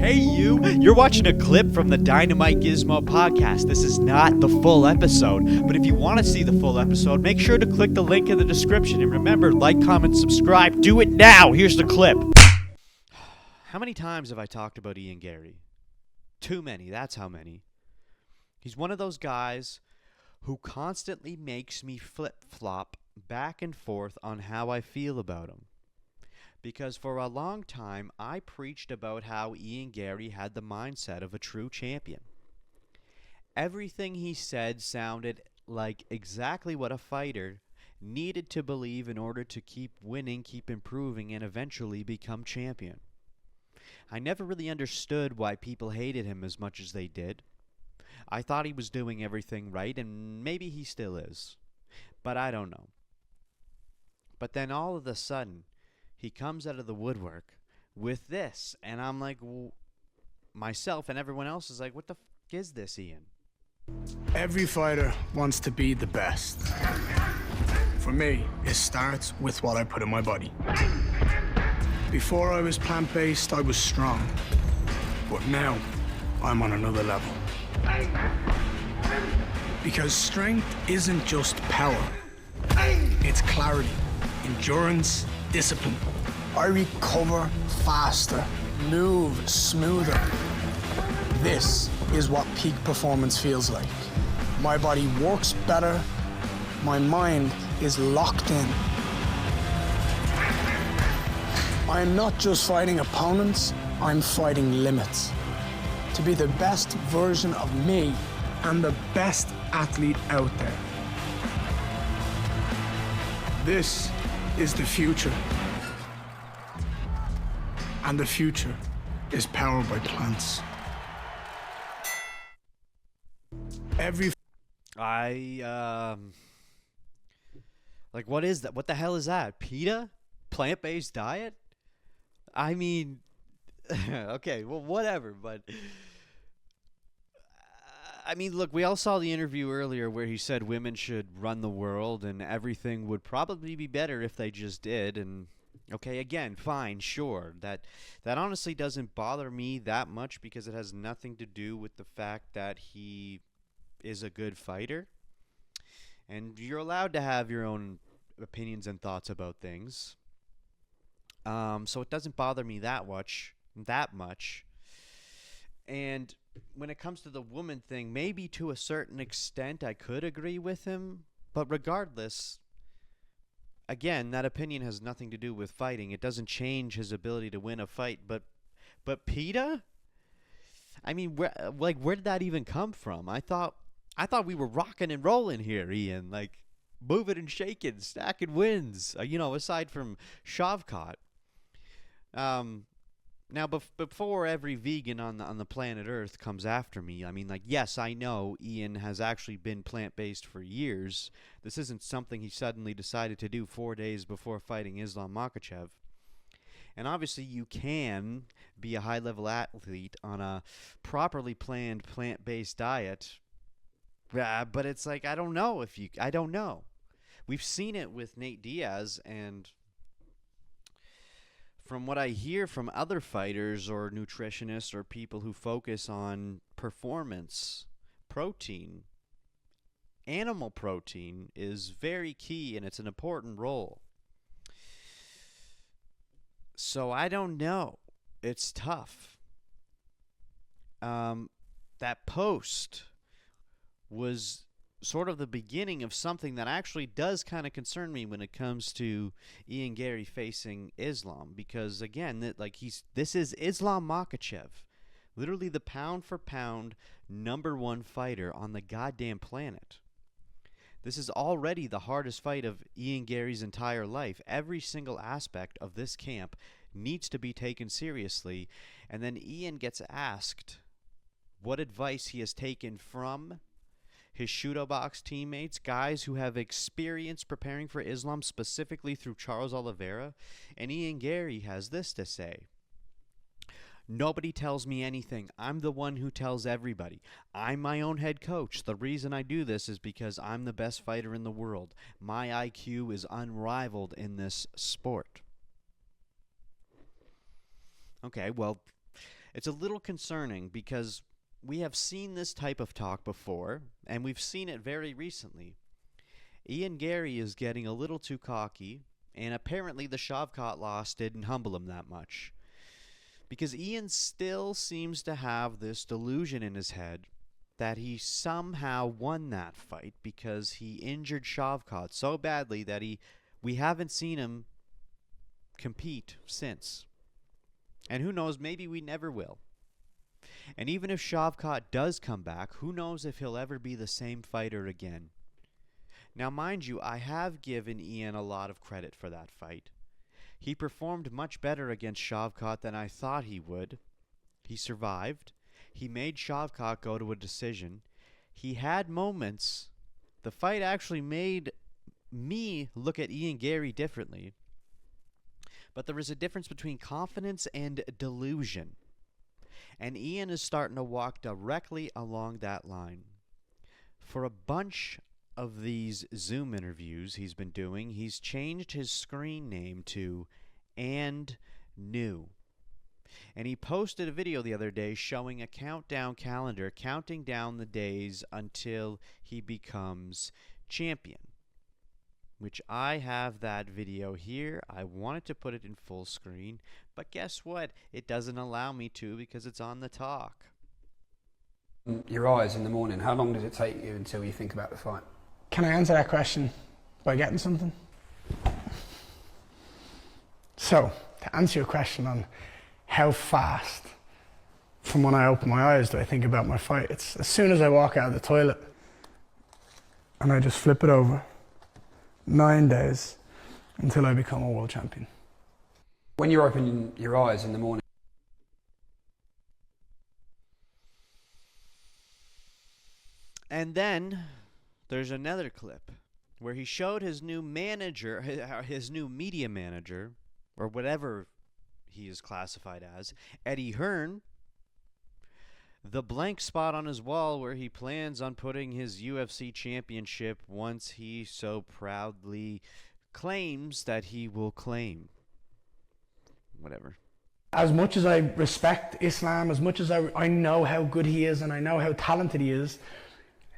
Hey you're watching a clip from the DynamiteGizmo podcast. This is not the full episode, but if you want to see the full episode, make sure to click the link in the description. And remember, like, comment, subscribe. Do it now. Here's the clip. How many times have I talked about Ian Garry? Too many. That's how many. He's one of those guys who constantly makes me flip-flop back and forth on how I feel about him. Because for a long time, I preached about how Ian Garry had the mindset of a true champion. Everything he said sounded like exactly what a fighter needed to believe in order to keep winning, keep improving, and eventually become champion. I never really understood why people hated him as much as they did. I thought he was doing everything right, and maybe he still is. But I don't know. But then all of a sudden, he comes out of the woodwork with this, and I'm like, myself and everyone else is like, what the f*** is this, Ian? Every fighter wants to be the best. For me, it starts with what I put in my body. Before I was plant-based, I was strong. But now, I'm on another level. Because strength isn't just power. It's clarity, endurance, discipline. I recover faster, move smoother. This is what peak performance feels like. My body works better. My mind is locked in. I'm not just fighting opponents, I'm fighting limits. To be the best version of me and the best athlete out there. This is the future. And the future is powered by plants. Like, what is that? What the hell is that? PETA? Plant-based diet? I mean, okay, well, whatever, but I mean, look, we all saw the interview earlier where he said women should run the world and everything would probably be better if they just did. And okay, again, fine, sure. That honestly doesn't bother me that much because it has nothing to do with the fact that he is a good fighter. And you're allowed to have your own opinions and thoughts about things. So it doesn't bother me that much. And when it comes to the woman thing, maybe to a certain extent I could agree with him. But regardless, again, that opinion has nothing to do with fighting. It doesn't change his ability to win a fight. But PETA? I mean, where did that even come from? I thought we were rocking and rolling here, Ian. Like, moving and shaking, stacking wins. Aside from Shavkat. Now, before every vegan on the planet Earth comes after me, I mean, like, yes, I know Ian has actually been plant-based for years. This isn't something he suddenly decided to do 4 days before fighting Islam Makhachev. And obviously, you can be a high-level athlete on a properly planned plant-based diet. But it's like, I don't know. We've seen it with Nate Diaz, and from what I hear from other fighters or nutritionists or people who focus on performance, protein, animal protein is very key and it's an important role. So I don't know. It's tough. That post was sort of the beginning of something that actually does kind of concern me when it comes to Ian Garry facing Islam, because again, this is Islam Makhachev, literally the pound for pound #1 fighter on the goddamn planet. This is already the hardest fight of Ian Garry's entire life. Every single aspect of this camp needs to be taken seriously, and then Ian gets asked what advice he has taken from his Shooto Box teammates, guys who have experience preparing for Islam, specifically through Charles Oliveira, and Ian Garry has this to say: nobody tells me anything. I'm the one who tells everybody. I'm my own head coach. The reason I do this is because I'm the best fighter in the world. My IQ is unrivaled in this sport. Okay, well, It's a little concerning because we have seen this type of talk before, and we've seen it very recently. Ian Garry is getting a little too cocky, and apparently the Shavkat loss didn't humble him that much. Because Ian still seems to have this delusion in his head that he somehow won that fight because he injured Shavkat so badly that we haven't seen him compete since. And who knows, maybe we never will. And even if Shavkat does come back, who knows if he'll ever be the same fighter again. Now mind you, I have given Ian a lot of credit for that fight. He performed much better against Shavkat than I thought he would. He survived. He made Shavkat go to a decision. He had moments. The fight actually made me look at Ian Garry differently. But there is a difference between confidence and delusion. And Ian is starting to walk directly along that line. For a bunch of these Zoom interviews he's been doing, he's changed his screen name to And New. And he posted a video the other day showing a countdown calendar, counting down the days until he becomes champion. Which I have that video here. I wanted to put it in full screen, but guess what? It doesn't allow me to because it's on the talk. Your eyes in the morning, how long does it take you until you think about the fight? Can I answer that question by getting something? So, to answer your question on how fast from when I open my eyes do I think about my fight, it's as soon as I walk out of the toilet and I just flip it over. 9 days until I become a world champion. When you open your eyes in the morning. And then there's another clip where he showed his new manager, his new media manager, or whatever he is classified as, Eddie Hearn, the blank spot on his wall where he plans on putting his UFC championship once he so proudly claims that he will claim. Whatever. As much as I respect Islam, as much as I know how good he is and I know how talented he is,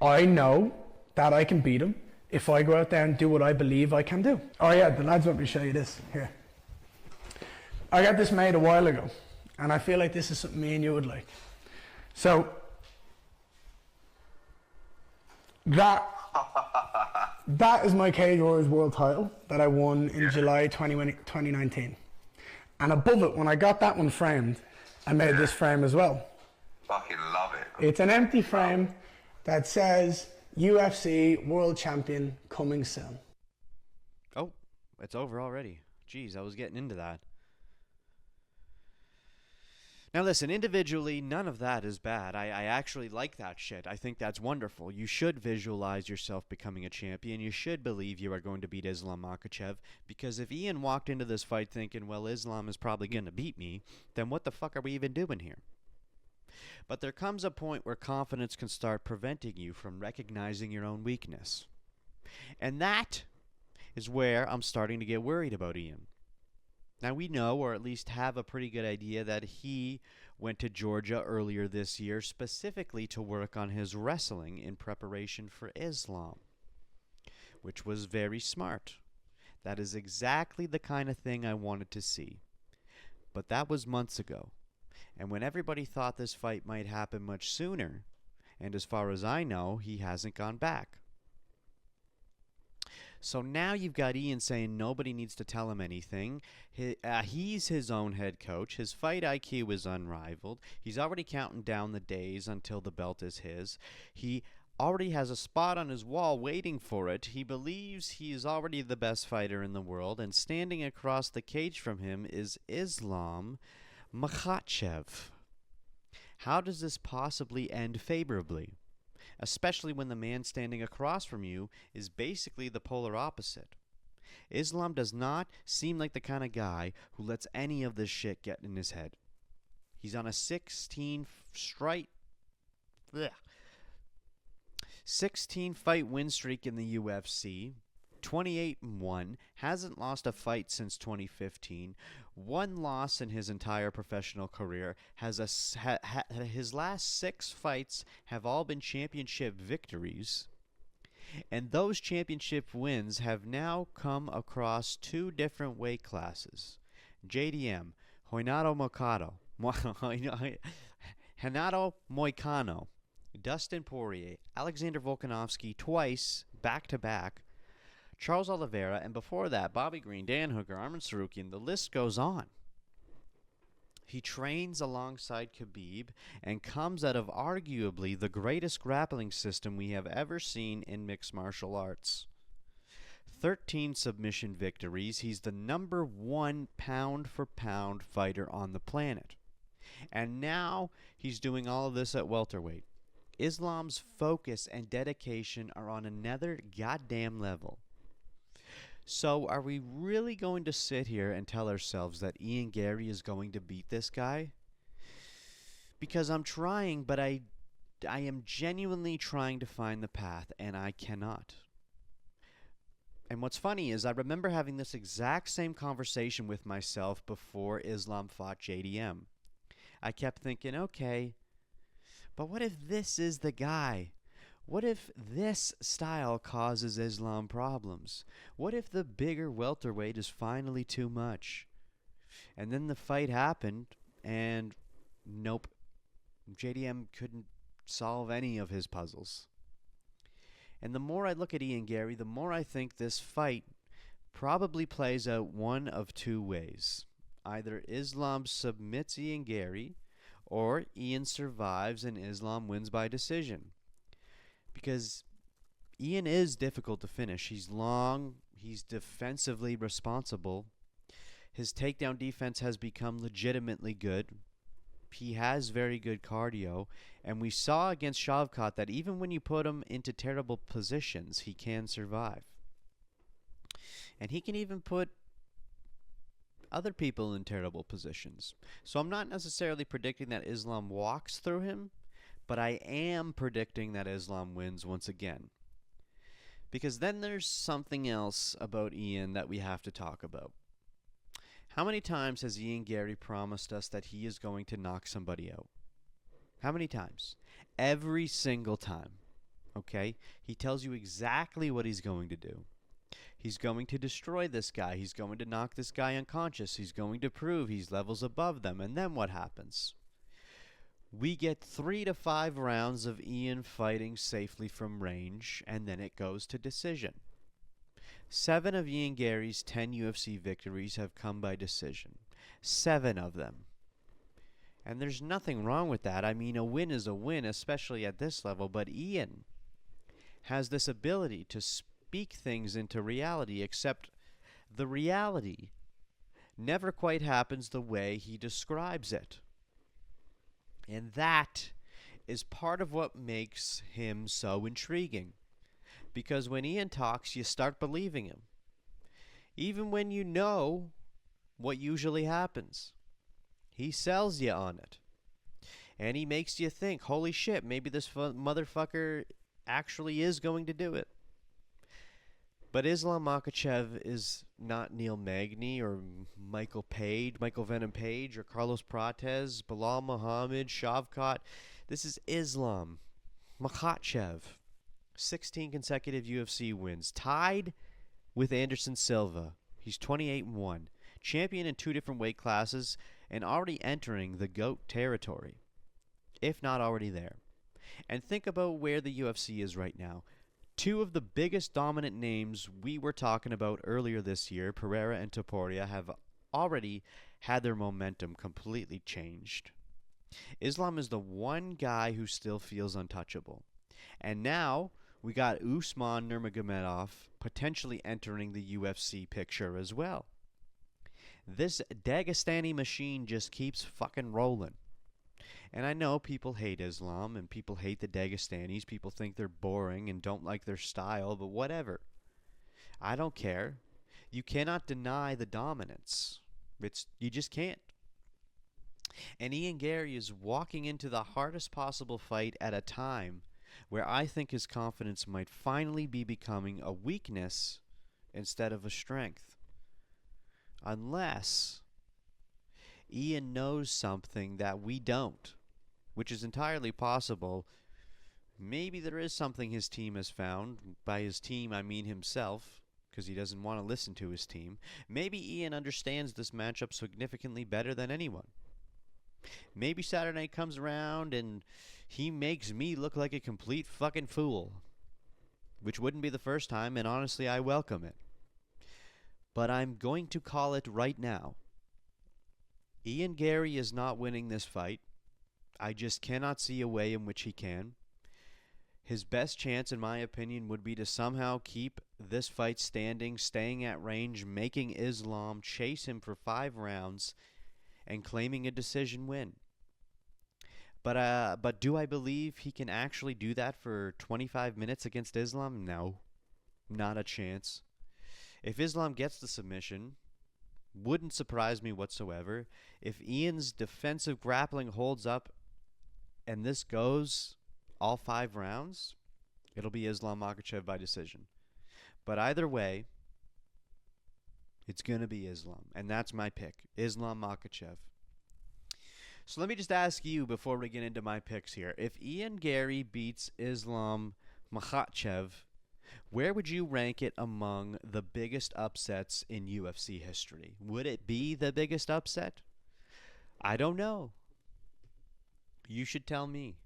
I know that I can beat him if I go out there and do what I believe I can do. Oh yeah, the lads want me to show you this. Here. I got this made a while ago, and I feel like this is something me and you would like. So, that is my Cage Warriors world title that I won in July 2019. And above it, when I got that one framed, I made this frame as well. Fucking love it. It's an empty frame that says UFC World Champion coming soon. Oh, it's over already. Jeez, I was getting into that. Now listen, individually, none of that is bad. I actually like that shit. I think that's wonderful. You should visualize yourself becoming a champion. You should believe you are going to beat Islam Makhachev. Because if Ian walked into this fight thinking, well, Islam is probably going to beat me, then what the fuck are we even doing here? But there comes a point where confidence can start preventing you from recognizing your own weakness. And that is where I'm starting to get worried about Ian. Now we know, or at least have a pretty good idea, that he went to Georgia earlier this year specifically to work on his wrestling in preparation for Islam, which was very smart. That is exactly the kind of thing I wanted to see. But that was months ago. And when everybody thought this fight might happen much sooner, and as far as I know, he hasn't gone back. So now you've got Ian saying nobody needs to tell him anything. He's his own head coach. His fight IQ is unrivaled. He's already counting down the days until the belt is his. He already has a spot on his wall waiting for it. He believes he is already the best fighter in the world, and standing across the cage from him is Islam Makhachev. How does this possibly end favorably? Especially when the man standing across from you is basically the polar opposite. Islam does not seem like the kind of guy who lets any of this shit get in his head. He's on a 16 fight win streak in the UFC, 28-1, hasn't lost a fight since 2015, one loss in his entire professional career, his last 6 fights have all been championship victories, and those championship wins have now come across 2 different weight classes. JDM, Renato Moicano, Dustin Poirier, Alexander Volkanovski twice, back-to-back, Charles Oliveira, and before that, Bobby Green, Dan Hooker, Arman Tsarukyan, the list goes on. He trains alongside Khabib and comes out of arguably the greatest grappling system we have ever seen in mixed martial arts. 13 submission victories. He's the number 1 pound-for-pound fighter on the planet. And now he's doing all of this at welterweight. Islam's focus and dedication are on another goddamn level. So are we really going to sit here and tell ourselves that Ian Garry is going to beat this guy? Because I'm trying, but I am genuinely trying to find the path, and I cannot. And what's funny is I remember having this exact same conversation with myself before Islam fought JDM. I kept thinking, okay, but what if this is the guy? What if this style causes Islam problems? What if the bigger welterweight is finally too much? And then the fight happened, and nope, JDM couldn't solve any of his puzzles. And the more I look at Ian Garry, the more I think this fight probably plays out one of 2 ways. Either Islam submits Ian Garry, or Ian survives and Islam wins by decision. Because Ian is difficult to finish. He's long, he's defensively responsible. His takedown defense has become legitimately good. He has very good cardio. And we saw against Shavkat that even when you put him into terrible positions, he can survive. And he can even put other people in terrible positions. So I'm not necessarily predicting that Islam walks through him, but I am predicting that Islam wins once again. Because then there's something else about Ian that we have to talk about. How many times has Ian Garry promised us that he is going to knock somebody out? How many times? Every single time. Okay? He tells you exactly what he's going to do. He's going to destroy this guy. He's going to knock this guy unconscious. He's going to prove he's levels above them. And then what happens? We get 3 to 5 rounds of Ian fighting safely from range, and then it goes to decision. 7 of Ian Garry's 10 UFC victories have come by decision. 7 of them. And there's nothing wrong with that. I mean, a win is a win, especially at this level, but Ian has this ability to speak things into reality, except the reality never quite happens the way he describes it. And that is part of what makes him so intriguing. Because when Ian talks, you start believing him. Even when you know what usually happens. He sells you on it. And he makes you think, holy shit, maybe this motherfucker actually is going to do it. But Islam Makhachev is not Neil Magny or Michael Venom Page or Carlos Prates, Bilal Muhammad, Shavkat. This is Islam Makhachev. 16 consecutive UFC wins. Tied with Anderson Silva. He's 28-1. Champion in 2 different weight classes and already entering the GOAT territory. If not already there. And think about where the UFC is right now. 2 of the biggest dominant names we were talking about earlier this year, Pereira and Topuria, have already had their momentum completely changed. Islam is the one guy who still feels untouchable. And now we got Usman Nurmagomedov potentially entering the UFC picture as well. This Dagestani machine just keeps fucking rolling. And I know people hate Islam and people hate the Dagestanis. People think they're boring and don't like their style, but whatever. I don't care. You cannot deny the dominance. You just can't. And Ian Garry is walking into the hardest possible fight at a time where I think his confidence might finally be becoming a weakness instead of a strength. Unless Ian knows something that we don't, which is entirely possible. Maybe there is something his team has found. By his team, I mean himself, because he doesn't want to listen to his team. Maybe Ian understands this matchup significantly better than anyone. Maybe Saturday night comes around and he makes me look like a complete fucking fool. Which wouldn't be the first time, and honestly, I welcome it. But I'm going to call it right now. Ian Garry is not winning this fight. I just cannot see a way in which he can. His best chance, in my opinion, would be to somehow keep this fight standing, staying at range, making Islam chase him for 5 rounds, and claiming a decision win. But do I believe he can actually do that for 25 minutes against Islam? No, not a chance. If Islam gets the submission, wouldn't surprise me whatsoever. If Ian's defensive grappling holds up and this goes all 5 rounds, it'll be Islam Makhachev by decision. But either way, it's going to be Islam. And that's my pick, Islam Makhachev. So let me just ask you before we get into my picks here. If Ian Garry beats Islam Makhachev, where would you rank it among the biggest upsets in UFC history? Would it be the biggest upset? I don't know. You should tell me.